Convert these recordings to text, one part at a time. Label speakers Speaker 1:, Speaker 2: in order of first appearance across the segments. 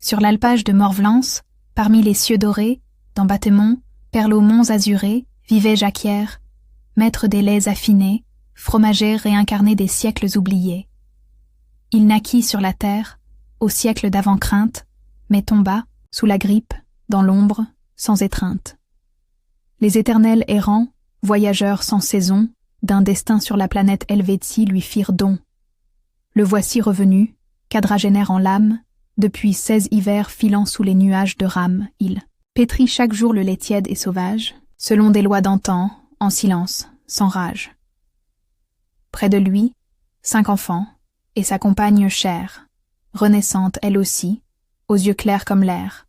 Speaker 1: Sur l'alpage de Morvelance, parmi les cieux dorés, dans Battemont, perle aux monts azurés, vivait Jacquière, maître des laits affinés, fromager réincarné des siècles oubliés. Il naquit sur la terre, au siècle d'avant-crainte, mais tomba, sous la grippe, dans l'ombre, sans étreinte. Les éternels errants, voyageurs sans saison, d'un destin sur la planète Helvétie lui firent don. Le voici revenu, quadragénaire en l'âme, depuis 16 hivers filant sous les nuages de rame, il pétrit chaque jour le lait tiède et sauvage, selon des lois d'antan, en silence, sans rage. Près de lui, 5 enfants, et sa compagne chère, renaissante elle aussi, aux yeux clairs comme l'air.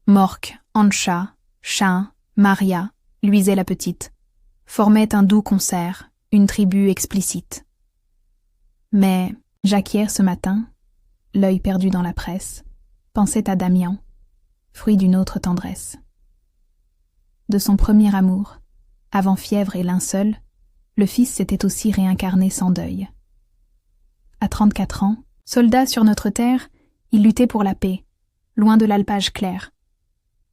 Speaker 1: Morque, Ancha, Chin, Maria, luisait la petite, formaient un doux concert, une tribu explicite. Mais Jacquière ce matin, l'œil perdu dans la presse, pensait à Damian, fruit d'une autre tendresse. De son premier amour, avant fièvre et linceul, le fils s'était aussi réincarné sans deuil. À 34 ans, soldat sur notre terre, il luttait pour la paix, loin de l'alpage clair.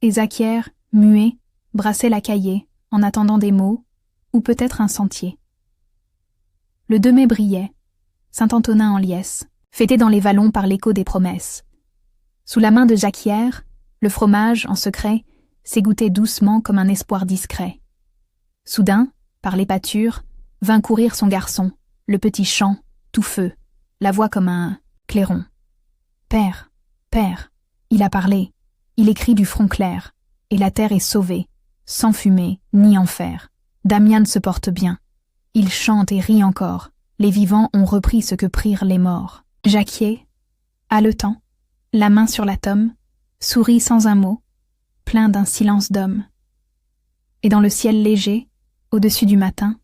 Speaker 1: Et Jacquière, muet, brassait la cahier, en attendant des mots, ou peut-être un sentier. Le 2 mai brillait, Saint-Antonin en liesse, fêté dans les vallons par l'écho des promesses. Sous la main de Jacquière, le fromage, en secret, s'égouttait doucement comme un espoir discret. Soudain, par les pâtures, vint courir son garçon, le petit chant, tout feu, la voix comme un clairon. « Père, père, il a parlé, il écrit du front clair, et la terre est sauvée, sans fumée ni enfer. Damian se porte bien. Il chante et rit encore. Les vivants ont repris ce que prirent les morts. » Jacquier, haletant, la main sur la tome, sourit sans un mot, plein d'un silence d'homme. Et dans le ciel léger, au-dessus du matin,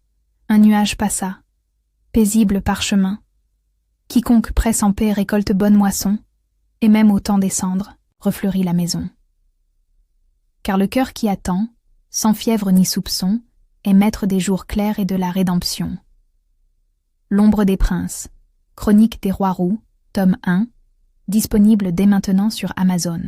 Speaker 1: un nuage passa, paisible parchemin. Quiconque presse en paix récolte bonne moisson, et même au temps des cendres, refleurit la maison. Car le cœur qui attend, sans fièvre ni soupçon, est maître des jours clairs et de la rédemption. L'ombre des princes, chronique des rois roux, tome 1, disponible dès maintenant sur Amazon.